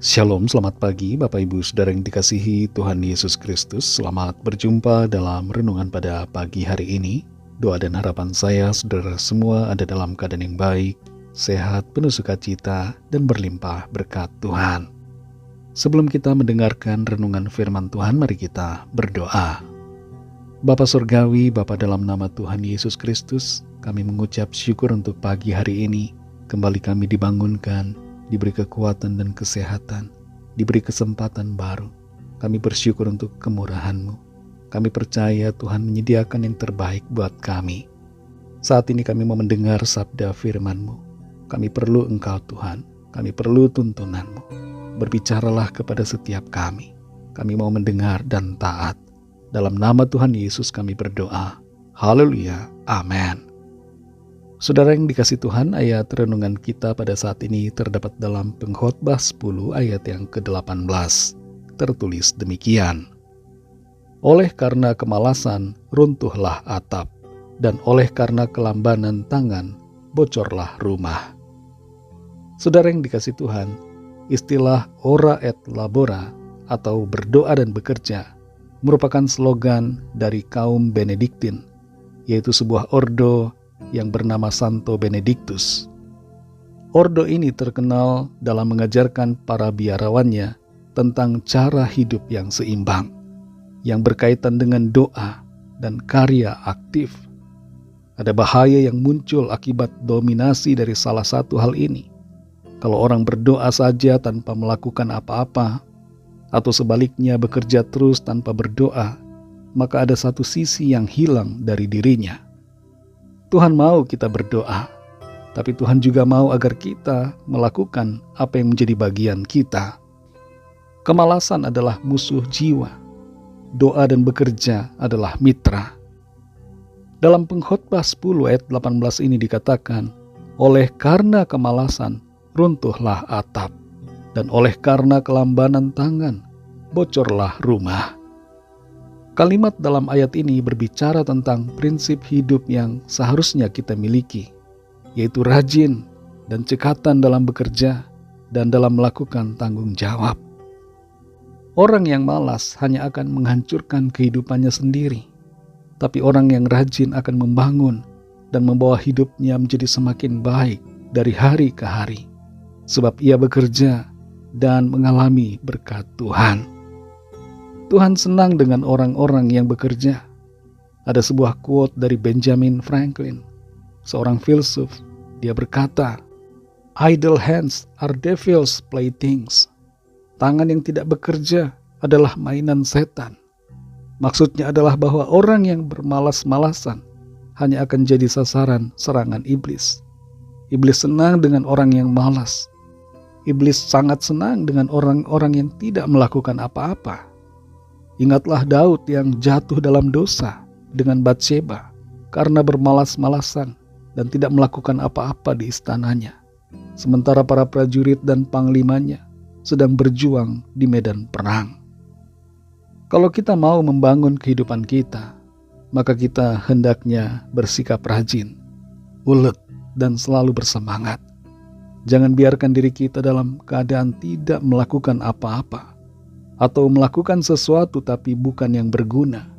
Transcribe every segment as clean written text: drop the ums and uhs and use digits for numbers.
Shalom, selamat pagi Bapak Ibu Saudara yang dikasihi Tuhan Yesus Kristus. Selamat berjumpa dalam renungan pada pagi hari ini. Doa dan harapan saya saudara semua ada dalam keadaan yang baik, sehat, penuh sukacita, dan berlimpah berkat Tuhan. Sebelum kita mendengarkan renungan firman Tuhan, mari kita berdoa. Bapa Surgawi, Bapa dalam nama Tuhan Yesus Kristus, kami mengucap syukur untuk pagi hari ini. Kembali kami dibangunkan, diberi kekuatan dan kesehatan, diberi kesempatan baru. Kami bersyukur untuk kemurahan-Mu. Kami percaya Tuhan menyediakan yang terbaik buat kami. Saat ini kami mau mendengar sabda firman-Mu. Kami perlu Engkau Tuhan, kami perlu tuntunan-Mu. Berbicaralah kepada setiap kami. Kami mau mendengar dan taat. Dalam nama Tuhan Yesus kami berdoa. Haleluya, amin. Saudara yang dikasih Tuhan, ayat renungan kita pada saat ini terdapat dalam Pengkhotbah 10 ayat yang ke-18. Tertulis demikian. Oleh karena kemalasan runtuhlah atap, dan oleh karena kelambanan tangan bocorlah rumah. Saudara yang dikasih Tuhan, istilah ora et labora atau berdoa dan bekerja merupakan slogan dari kaum Benediktin, yaitu sebuah ordo yang bernama Santo Benedictus. Ordo ini terkenal dalam mengajarkan para biarawannya tentang cara hidup yang seimbang, yang berkaitan dengan doa dan karya aktif. Ada bahaya yang muncul akibat dominasi dari salah satu hal ini. Kalau orang berdoa saja tanpa melakukan apa-apa, atau sebaliknya bekerja terus tanpa berdoa, maka ada satu sisi yang hilang dari dirinya. Tuhan mau kita berdoa, tapi Tuhan juga mau agar kita melakukan apa yang menjadi bagian kita. Kemalasan adalah musuh jiwa. Doa dan bekerja adalah mitra. Dalam Pengkhotbah 10 ayat 18 ini dikatakan, oleh karena kemalasan runtuhlah atap, dan oleh karena kelambanan tangan bocorlah rumah. Kalimat dalam ayat ini berbicara tentang prinsip hidup yang seharusnya kita miliki, yaitu rajin dan cekatan dalam bekerja dan dalam melakukan tanggung jawab. Orang yang malas hanya akan menghancurkan kehidupannya sendiri, tapi orang yang rajin akan membangun dan membawa hidupnya menjadi semakin baik dari hari ke hari, sebab ia bekerja dan mengalami berkat Tuhan. Tuhan senang dengan orang-orang yang bekerja. Ada sebuah quote dari Benjamin Franklin, seorang filsuf. Dia berkata, idle hands are devil's playthings. Tangan yang tidak bekerja adalah mainan setan. Maksudnya adalah bahwa orang yang bermalas-malasan hanya akan jadi sasaran serangan iblis. Iblis senang dengan orang yang malas. Iblis sangat senang dengan orang-orang yang tidak melakukan apa-apa. Ingatlah Daud yang jatuh dalam dosa dengan Batsheba karena bermalas-malasan dan tidak melakukan apa-apa di istananya. Sementara para prajurit dan panglimanya sedang berjuang di medan perang. Kalau kita mau membangun kehidupan kita, maka kita hendaknya bersikap rajin, ulet, dan selalu bersemangat. Jangan biarkan diri kita dalam keadaan tidak melakukan apa-apa, atau melakukan sesuatu tapi bukan yang berguna.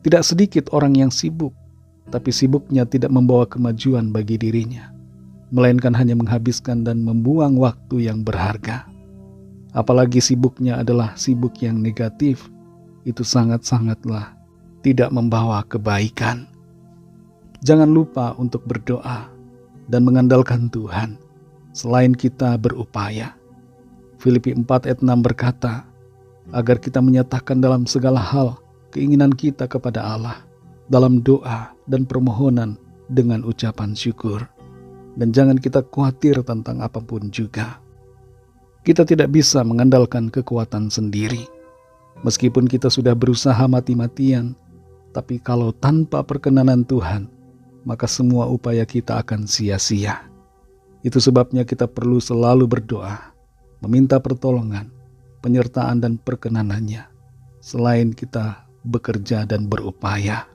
Tidak sedikit orang yang sibuk, tapi sibuknya tidak membawa kemajuan bagi dirinya, melainkan hanya menghabiskan dan membuang waktu yang berharga. Apalagi sibuknya adalah sibuk yang negatif, itu sangat-sangatlah tidak membawa kebaikan. Jangan lupa untuk berdoa dan mengandalkan Tuhan, selain kita berupaya. Filipi 4 ayat 6 berkata, agar kita menyatakan dalam segala hal keinginan kita kepada Allah dalam doa dan permohonan dengan ucapan syukur. Dan jangan kita khawatir tentang apapun juga. Kita tidak bisa mengandalkan kekuatan sendiri. Meskipun kita sudah berusaha mati-matian, tapi kalau tanpa perkenanan Tuhan, maka semua upaya kita akan sia-sia. Itu sebabnya kita perlu selalu berdoa, meminta pertolongan, penyertaan dan perkenanannya, selain kita bekerja dan berupaya.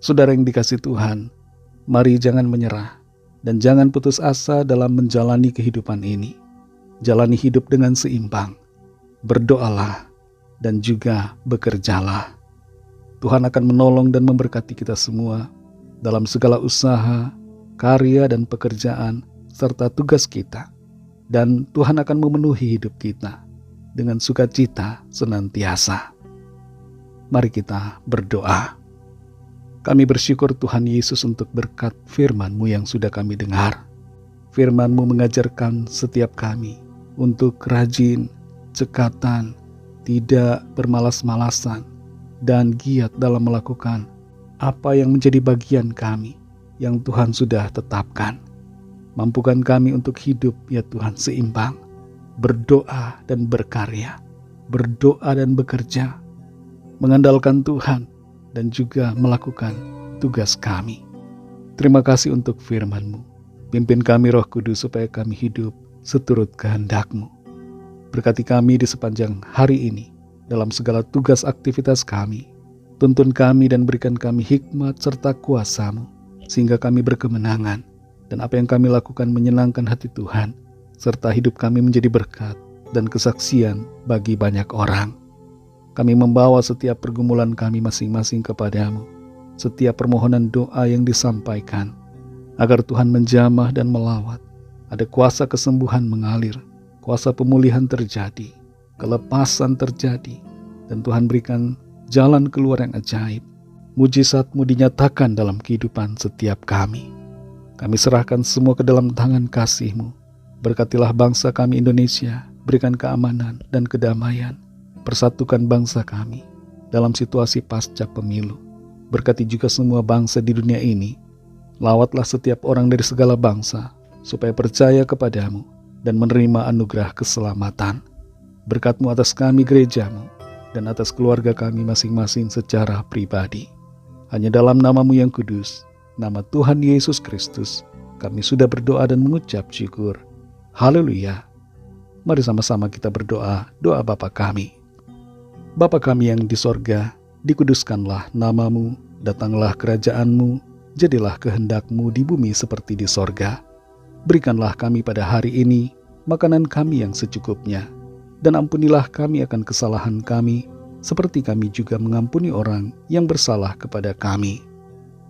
Saudara yang dikasih Tuhan, mari jangan menyerah dan jangan putus asa dalam menjalani kehidupan ini. jalani hidup dengan seimbang, berdoalah, dan juga bekerjalah. Tuhan akan menolong dan memberkati kita semua dalam segala usaha, karya dan pekerjaan, serta tugas kita. Dan Tuhan akan memenuhi hidup kita dengan sukacita senantiasa. Mari kita berdoa. Kami bersyukur Tuhan Yesus untuk berkat firman-Mu yang sudah kami dengar. Firman-Mu mengajarkan setiap kami untuk rajin, cekatan, tidak bermalas-malasan, dan giat dalam melakukan apa yang menjadi bagian kami yang Tuhan sudah tetapkan. Mampukan kami untuk hidup ya Tuhan seimbang, berdoa dan berkarya, berdoa dan bekerja, mengandalkan Tuhan dan juga melakukan tugas kami. Terima kasih untuk firman-Mu. Pimpin kami Roh Kudus supaya kami hidup seturut kehendak-Mu. Berkati kami di sepanjang hari ini dalam segala tugas aktivitas kami. Tuntun kami dan berikan kami hikmat serta kuasa-Mu, sehingga kami berkemenangan, dan apa yang kami lakukan menyenangkan hati Tuhan, serta hidup kami menjadi berkat dan kesaksian bagi banyak orang. Kami membawa setiap pergumulan kami masing-masing kepada-Mu, setiap permohonan doa yang disampaikan, agar Tuhan menjamah dan melawat, ada kuasa kesembuhan mengalir, kuasa pemulihan terjadi, kelepasan terjadi, dan Tuhan berikan jalan keluar yang ajaib. Mujizat-Mu dinyatakan dalam kehidupan setiap kami. Kami serahkan semua ke dalam tangan kasih-Mu. Berkatilah bangsa kami Indonesia, berikan keamanan dan kedamaian. Persatukan bangsa kami dalam situasi pasca pemilu. Berkati juga semua bangsa di dunia ini. Lawatlah setiap orang dari segala bangsa, supaya percaya kepada-Mu dan menerima anugerah keselamatan. Berkat-Mu atas kami gereja-Mu, dan atas keluarga kami masing-masing secara pribadi. Hanya dalam nama-Mu yang kudus, nama Tuhan Yesus Kristus, kami sudah berdoa dan mengucap syukur. Haleluya. Mari sama-sama kita berdoa, doa Bapa kami. Bapa kami yang di sorga, dikuduskanlah nama-Mu, datanglah kerajaan-Mu, jadilah kehendak-Mu di bumi seperti di sorga. Berikanlah kami pada hari ini makanan kami yang secukupnya, dan ampunilah kami akan kesalahan kami, seperti kami juga mengampuni orang yang bersalah kepada kami.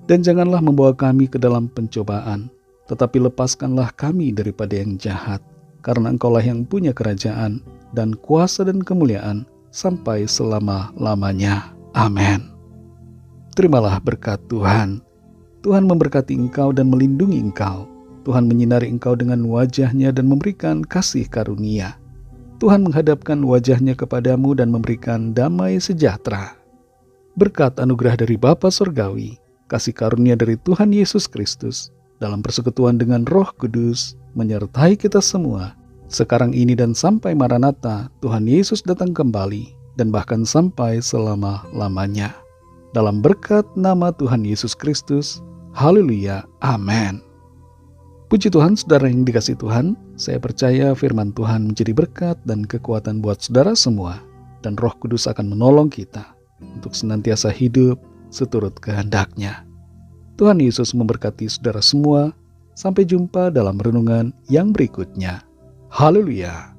Dan janganlah membawa kami ke dalam pencobaan, tetapi lepaskanlah kami daripada yang jahat, karena Engkaulah yang punya kerajaan, dan kuasa dan kemuliaan, sampai selama-lamanya. Amin. Terimalah berkat Tuhan. Tuhan memberkati engkau dan melindungi engkau. Tuhan menyinari engkau dengan wajah-Nya dan memberikan kasih karunia. Tuhan menghadapkan wajah-Nya kepadamu dan memberikan damai sejahtera. Berkat anugerah dari Bapa Surgawi, kasih karunia dari Tuhan Yesus Kristus, dalam persekutuan dengan Roh Kudus, menyertai kita semua, sekarang ini dan sampai Maranatha, Tuhan Yesus datang kembali, dan bahkan sampai selama-lamanya. Dalam berkat nama Tuhan Yesus Kristus, haleluya, amin. Puji Tuhan, saudara yang dikasihi Tuhan, saya percaya firman Tuhan menjadi berkat dan kekuatan buat saudara semua, dan Roh Kudus akan menolong kita untuk senantiasa hidup seturut kehendak-Nya. Tuhan Yesus memberkati saudara semua. Sampai jumpa dalam renungan yang berikutnya. Haleluya.